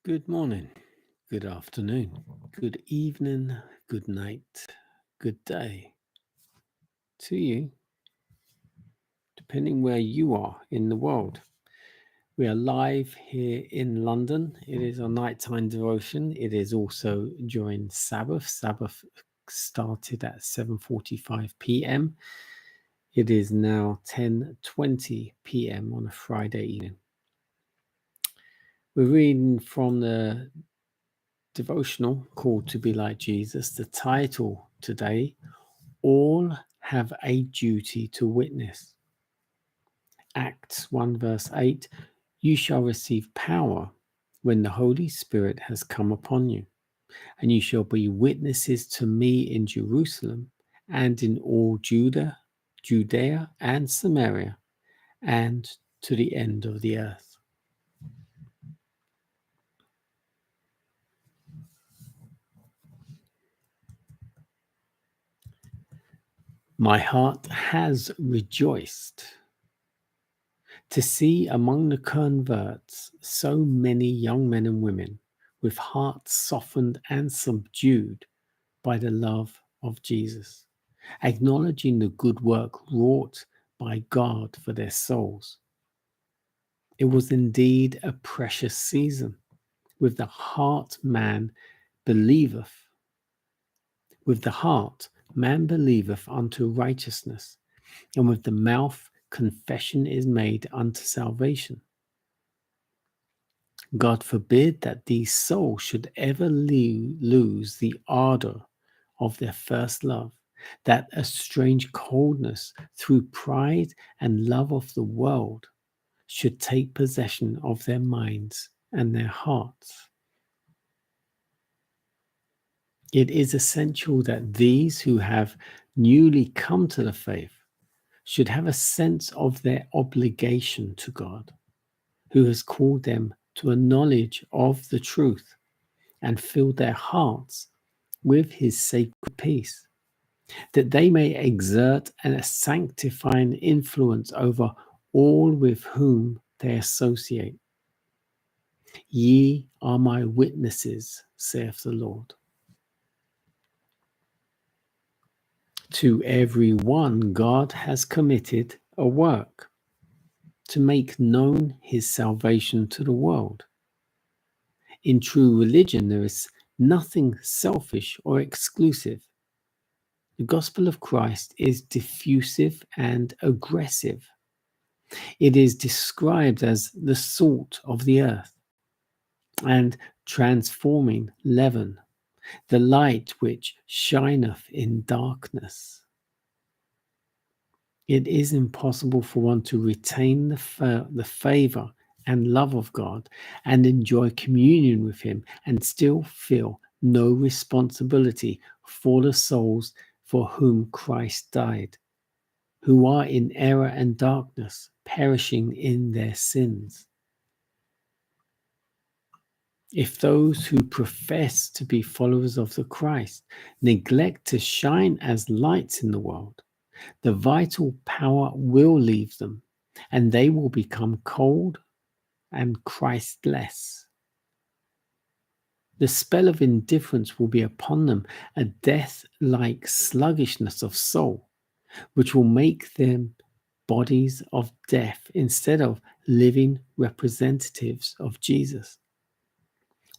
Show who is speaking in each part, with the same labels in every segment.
Speaker 1: Good morning, good afternoon, good evening, good night, good day to you, depending where you are in the world. We are live here in London. It is our nighttime devotion. It is also during Sabbath. Sabbath started at 7:45 p.m. It is now 10:20 p.m. on a Friday evening. We're reading from the devotional called To Be Like Jesus. The title today, All Have a Duty to Witness. Acts 1 verse 8, you shall receive power when the Holy Spirit has come upon you, and you shall be witnesses to me in Jerusalem and in all Judea and Samaria, and to the end of the earth. My heart has rejoiced to see among the converts so many young men and women with hearts softened and subdued by the love of Jesus, acknowledging the good work wrought by God for their souls. It was indeed a precious season. With the heart man believeth, with the heart man believeth unto righteousness, and with the mouth confession is made unto salvation. God forbid that these souls should ever lose the ardor of their first love, that a strange coldness through pride and love of the world should take possession of their minds and their hearts. It is essential that these who have newly come to the faith should have a sense of their obligation to God, who has called them to a knowledge of the truth and filled their hearts with his sacred peace, that they may exert a sanctifying influence over all with whom they associate. Ye are my witnesses, saith the Lord. To every one God has committed a work to make known his salvation to the world. In true religion, there is nothing selfish or exclusive. The gospel of Christ is diffusive and aggressive. It is described as the salt of the earth and transforming leaven, the light which shineth in darkness. It is impossible for one to retain the favor and love of God and enjoy communion with him and still feel no responsibility for the souls for whom Christ died, who are in error and darkness, perishing in their sins. If those who profess to be followers of the Christ neglect to shine as lights in the world, the vital power will leave them, and they will become cold and Christless. The spell of indifference will be upon them, a death-like sluggishness of soul, which will make them bodies of death instead of living representatives of Jesus.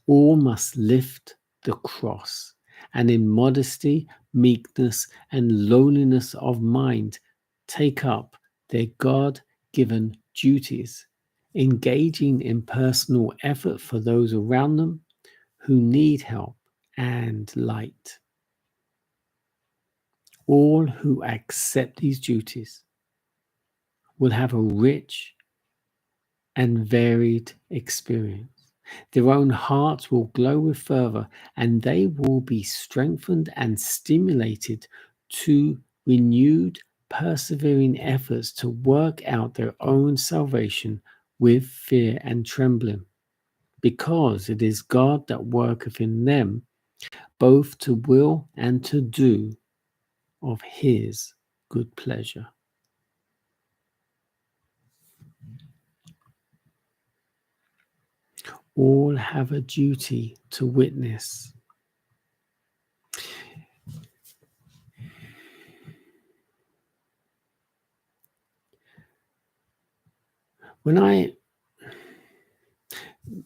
Speaker 1: All must lift the cross, and in modesty, meekness, and lowliness of mind take up their God-given duties, engaging in personal effort for those around them who need help and light. All who accept these duties will have a rich and varied experience. Their own hearts will glow with fervor, and they will be strengthened and stimulated to renewed, persevering efforts to work out their own salvation with fear and trembling, because it is God that worketh in them both to will and to do of his good pleasure. All have a duty to witness.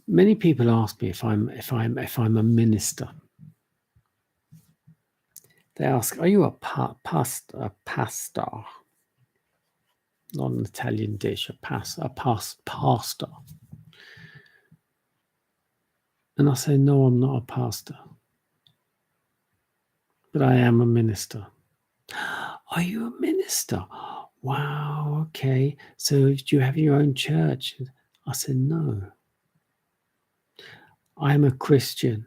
Speaker 1: Many people ask me if I'm a minister. They ask, "Are you a pastor?" Not an Italian dish, a pastor. And I say, "No, I'm not a pastor, but I am a minister." "Are you a minister? Wow, okay. So do you have your own church?" I said, "No. I'm a Christian,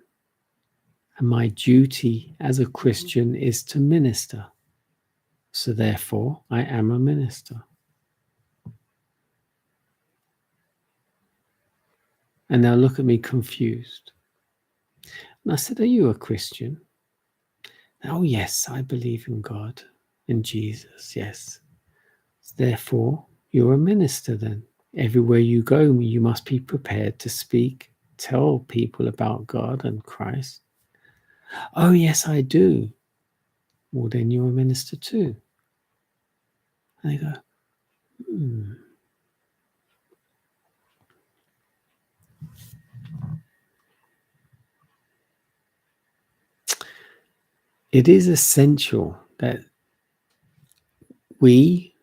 Speaker 1: and my duty as a Christian is to minister. So therefore, I am a minister." And they'll look at me confused. And I said, "Are you a Christian?" "Oh, yes, I believe in God, in Jesus, yes." "Therefore, you're a minister then. Everywhere you go, you must be prepared to speak, tell people about God and Christ." "Oh, yes, I do." "Well, then you're a minister too." And they go, It is essential that we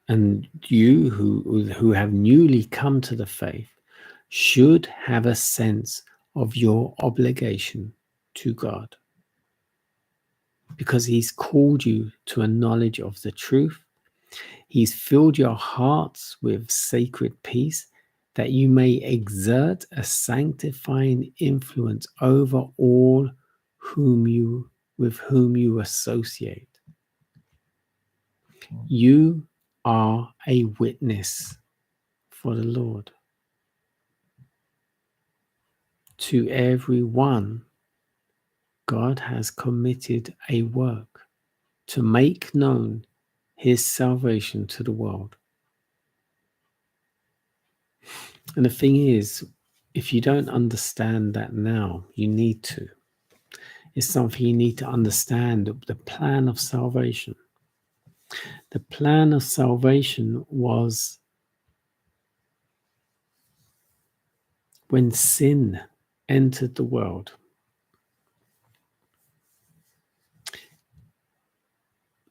Speaker 1: and you who have newly come to the faith should have a sense of your obligation to God, because he's called you to a knowledge of the truth. He's filled your hearts with sacred peace, that you may exert a sanctifying influence over all with whom you associate. You are a witness for the Lord. To everyone, God has committed a work to make known his salvation to the world. And the thing is, if you don't understand that now, you need to. It's something you need to understand, the plan of salvation. The plan of salvation was when sin entered the world.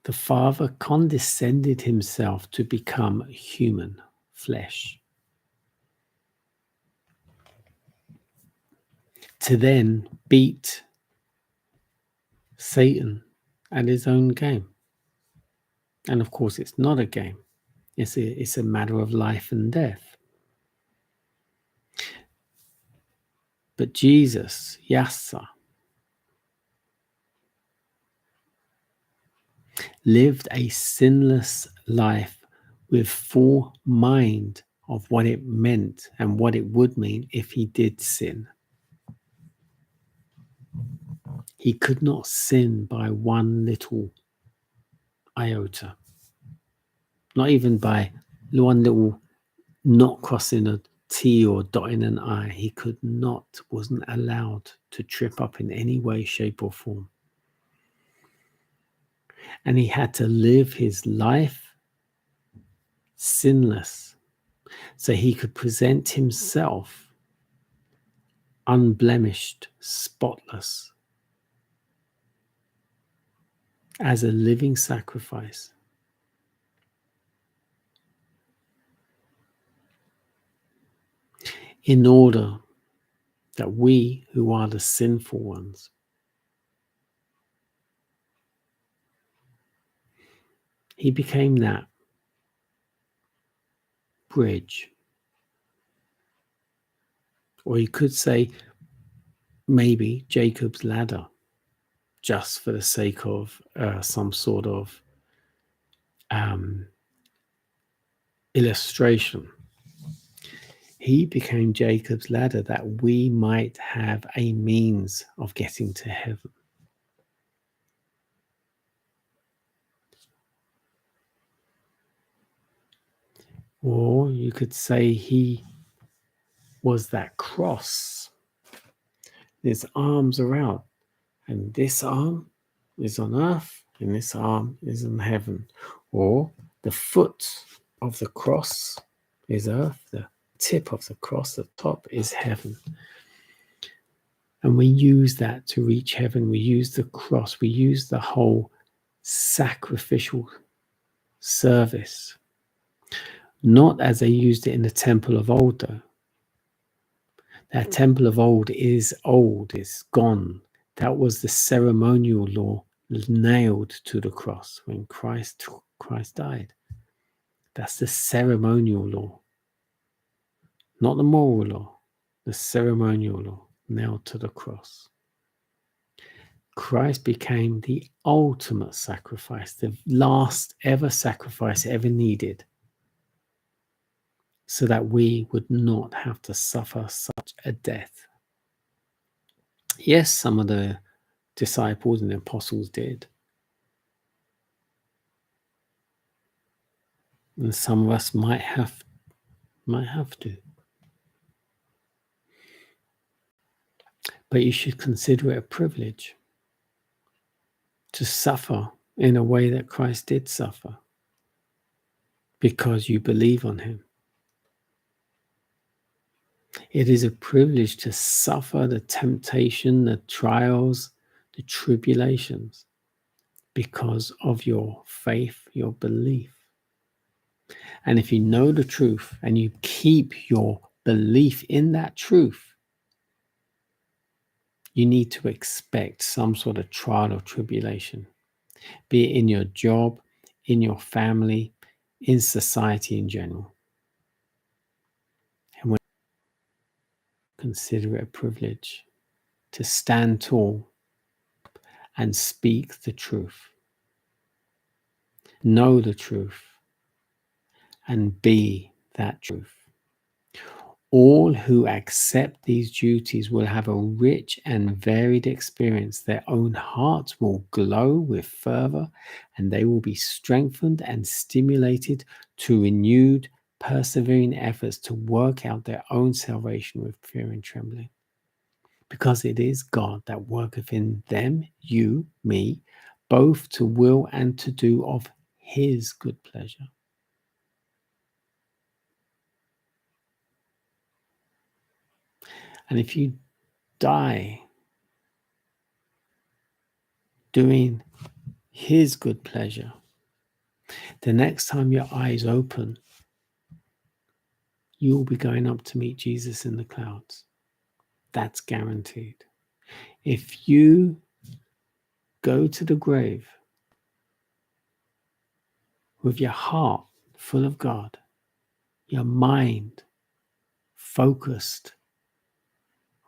Speaker 1: The Father condescended himself to become human flesh, to then beat Satan at his own game. And of course, it's not a game. It's a matter of life and death. But Jesus, Yassa, lived a sinless life with full mind of what it meant and what it would mean if he did sin. He could not sin by one little iota, not even by one little not crossing a T or dotting an I. He wasn't allowed to trip up in any way, shape, or form. And he had to live his life sinless so he could present himself unblemished, spotless, as a living sacrifice. In order that we, who are the sinful ones, he became that bridge. Or you could say maybe Jacob's ladder, just for the sake of some sort of illustration. He became Jacob's ladder that we might have a means of getting to heaven. Or you could say he was that cross. His arms are out, and this arm is on earth, and this arm is in heaven. Or the foot of the cross is earth, the tip of the cross, the top is heaven. And we use that to reach heaven. We use the cross. We use the whole sacrificial service. Not as they used it in the temple of old, though. That temple of old, is gone. That was the ceremonial law nailed to the cross when Christ died. That's the ceremonial law. Not the moral law, the ceremonial law nailed to the cross. Christ became the ultimate sacrifice, the last ever sacrifice ever needed, so that we would not have to suffer such a death. Yes, some of the disciples and the apostles did. And some of us might have to. But you should consider it a privilege to suffer in a way that Christ did suffer, because you believe on him. It is a privilege to suffer the temptation, the trials, the tribulations, because of your faith, your belief. And if you know the truth and you keep your belief in that truth, you need to expect some sort of trial or tribulation, be it in your job, in your family, in society in general. And when you consider it a privilege to stand tall and speak the truth, know the truth, and be that truth. All who accept these duties will have a rich and varied experience. Their own hearts will glow with fervor, and they will be strengthened and stimulated to renewed, persevering efforts to work out their own salvation with fear and trembling. Because it is God that worketh in them, you, me, both to will and to do of his good pleasure. And if you die doing his good pleasure, the next time your eyes open, you will be going up to meet Jesus in the clouds. That's guaranteed. If you go to the grave with your heart full of God, your mind focused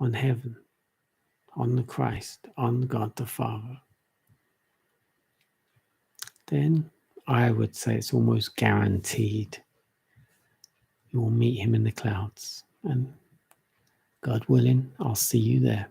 Speaker 1: on heaven, on the Christ, on God the Father, then I would say it's almost guaranteed you will meet him in the clouds. And God willing, I'll see you there.